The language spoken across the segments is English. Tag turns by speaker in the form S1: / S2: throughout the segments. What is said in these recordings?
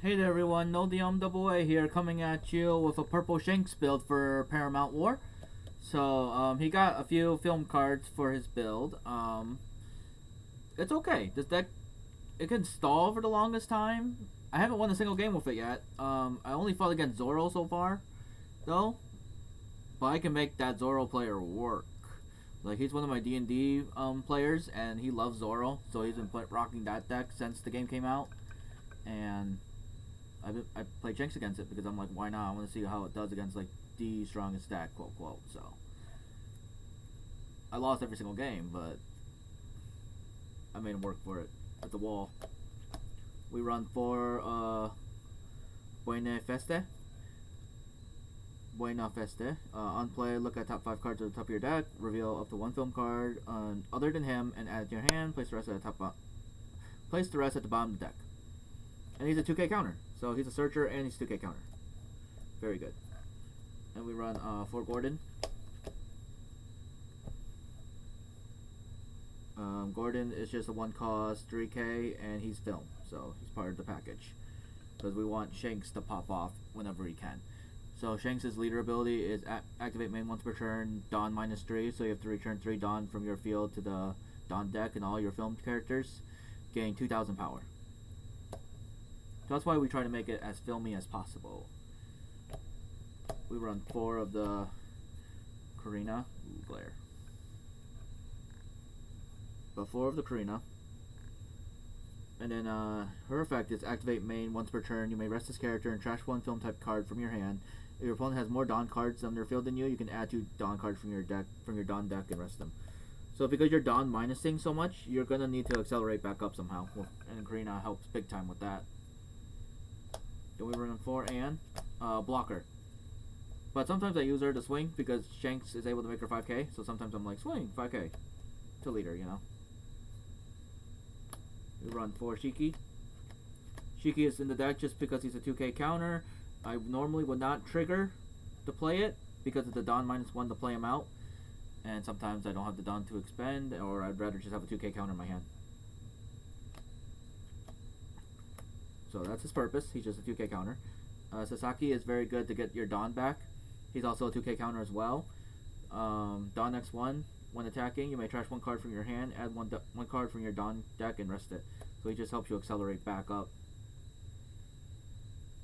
S1: Hey there everyone, No AA here coming at you with a purple Shanks build for Paramount War. So he got a few film cards for his build. It's okay. This deck, it can stall for the longest time. I haven't won a single game with it yet. I only fought against Zoro so far, though. But I can make that Zoro player work. Like, he's one of my D&D players, and he loves Zoro, so he's been rocking that deck since the game came out. And I played Shanks against it because I'm like, why not? I want to see how it does against like the strongest deck, quote quote. So I lost every single game, but I made him work for it at the wall. We run for Buena Fiesta. On play, look at top 5 cards at the top of your deck. Reveal up to one film card other than him and add it to your hand. Place the rest at the top. Place the rest at the bottom of the deck. And he's a 2K counter. So he's a searcher and he's 2K counter. Very good. And we run for Gordon. Gordon is just a 1 cost 3K and he's film. So he's part of the package. Because we want Shanks to pop off whenever he can. So Shanks' leader ability is activate main once per turn, Dawn -3. So you have to return 3 Dawn from your field to the Dawn deck and all your filmed characters. Gain 2,000 power. So that's why we try to make it as filmy as possible. We run 4 of the Carina. Ooh, glare. But 4 of the Carina. And then her effect is activate main once per turn. You may rest this character and trash 1 film type card from your hand. If your opponent has more Dawn cards on their field than you, you can add 2 Dawn cards from your Dawn deck and rest them. So because you're Dawn minusing so much, you're gonna need to accelerate back up somehow. And Carina helps big time with that. Then we run 4 Ann, blocker. But sometimes I use her to swing because Shanks is able to make her 5k. So sometimes I'm like, swing, 5k. To leader, you know. We run 4 Shiki. Shiki is in the deck just because he's a 2k counter. I normally would not trigger to play it because of the Dawn -1 to play him out. And sometimes I don't have the Dawn to expend, or I'd rather just have a 2k counter in my hand. So that's his purpose. He's just a 2k counter. Sasaki is very good to get your Dawn back. He's also a 2k counter as well. Dawn X1, when attacking, you may trash 1 card from your hand, add 1 card from your Dawn deck, and rest it. So he just helps you accelerate back up.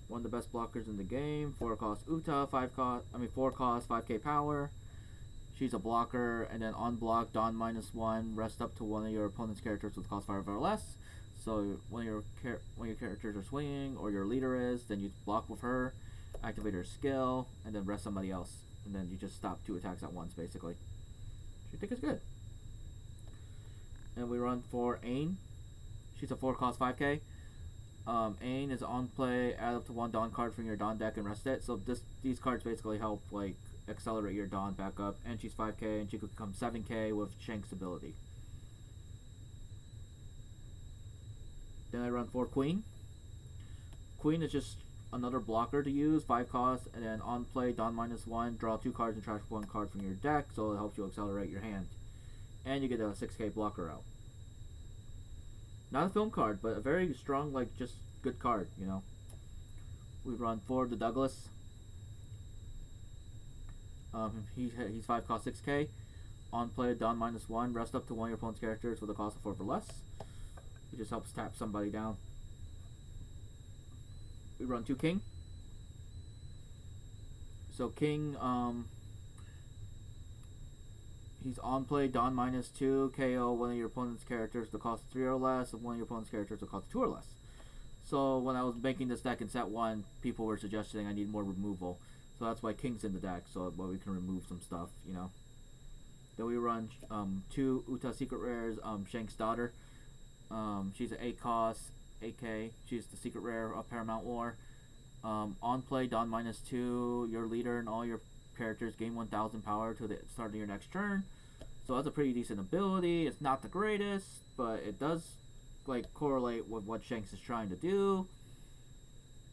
S1: One of the best blockers in the game. 4 cost Uta, 4 cost, 5k power. She's a blocker, and then on block, Dawn -1, rest up to one of your opponent's characters with cost 5 or less. So when your characters are swinging, or your leader is, then you block with her, activate her skill, and then rest somebody else. And then you just stop 2 attacks at once, basically. Which I think is good. And we run for Ain. She's a 4 cost 5k. Ain is on play, add up to 1 Dawn card from your Dawn deck and rest it. So these cards basically help like accelerate your Dawn back up. And she's 5k and she could become 7k with Shanks' ability. Then I run 4 Queen. Queen is just another blocker to use, 5 cost, and then on play, Dawn -1, draw 2 cards and trash 1 card from your deck, so it helps you accelerate your hand. And you get a 6k blocker out. Not a film card, but a very strong, like, just good card, you know. We run 4 the Douglas. He's 5 cost 6k. On play, Dawn -1, rest up to 1 of your opponent's characters with a cost of 4 or less. He just helps tap somebody down. We run 2 King. So King, he's on play, Dawn -2, KO one of your opponent's characters to cost 3 or less, and one of your opponent's characters to cost 2 or less. So when I was making this deck in set 1, people were suggesting I need more removal. So that's why King's in the deck, so we can remove some stuff, you know. Then we run 2 Uta secret rares, Shanks' daughter. She's an 8 cost, 8k. She's the secret rare of Paramount War. On play, Dawn -2, your leader and all your characters gain 1,000 power to the start of your next turn. So that's a pretty decent ability. It's not the greatest, but it does like correlate with what Shanks is trying to do.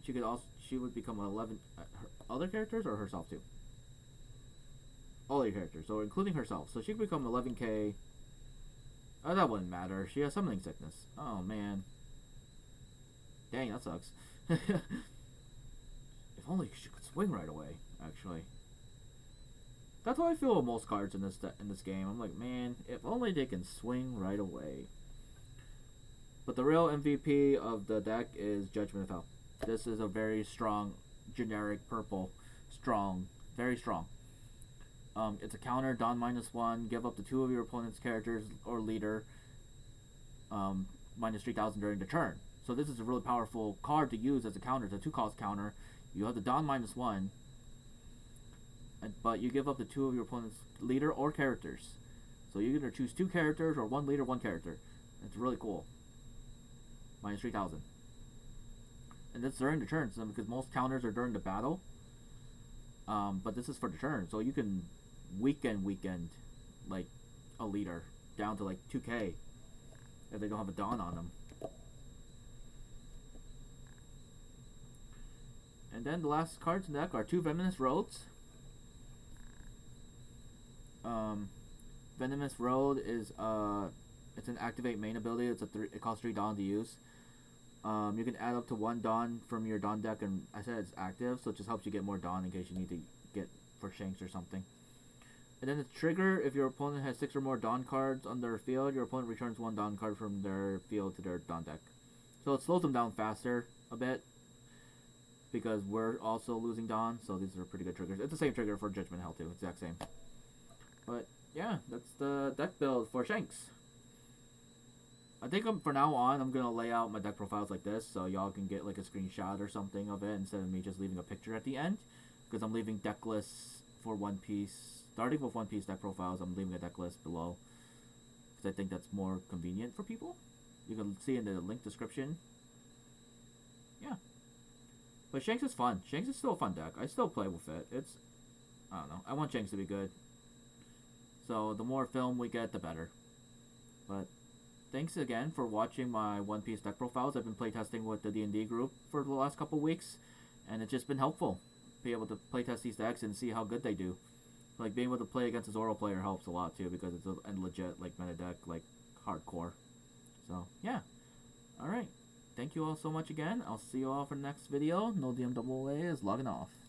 S1: She would become 11 her other characters or herself too. All your characters, so including herself. So she could become 11k. Oh, that wouldn't matter. She has summoning sickness. Oh, man. Dang, that sucks. If only she could swing right away, actually. That's how I feel with most cards in this game. I'm like, man, if only they can swing right away. But the real MVP of the deck is Judgement. This is a very strong, generic purple. Strong. Very strong. It's a counter, Don -1, give up to 2 of your opponent's characters or leader minus 3,000 during the turn. So this is a really powerful card to use as a counter. It's a 2-cost counter. You have the Don -1, but you give up to 2 of your opponent's leader or characters. So you either choose 2 characters or 1 leader, 1 character. It's really cool. Minus 3,000. And that's during the turn, so because most counters are during the battle. But this is for the turn, so you can weekend like a leader down to like 2k if they don't have a Dawn on them. And then the last cards in the deck are 2 Venomous Roads. Venomous Road is it's an activate main ability. It costs 3 Dawn to use. You can add up to 1 Dawn from your Dawn deck, and I said it's active, so it just helps you get more Dawn in case you need to get for Shanks or something. And then the trigger, if your opponent has 6 or more Dawn cards on their field, your opponent returns 1 Dawn card from their field to their Dawn deck. So it slows them down faster a bit, because we're also losing Dawn, so these are pretty good triggers. It's the same trigger for Judgment Hell too, exact same. But yeah, that's the deck build for Shanks. I think from now on, I'm going to lay out my deck profiles like this, so y'all can get like a screenshot or something of it instead of me just leaving a picture at the end. Because I'm leaving deck lists for One Piece. Starting with One Piece deck profiles, I'm leaving a deck list below. Because I think that's more convenient for people. You can see in the link description. Yeah. But Shanks is fun. Shanks is still a fun deck. I still play with it. I don't know. I want Shanks to be good. So the more film we get, the better. But thanks again for watching my One Piece deck profiles. I've been playtesting with the D&D group for the last couple weeks, and it's just been helpful. Be able to playtest these decks and see how good they do. Like, being able to play against a Zoro player helps a lot, too, because it's a legit, like, meta deck, like, hardcore. So, yeah. Alright. Thank you all so much again. I'll see you all for the next video. No DMAA is logging off.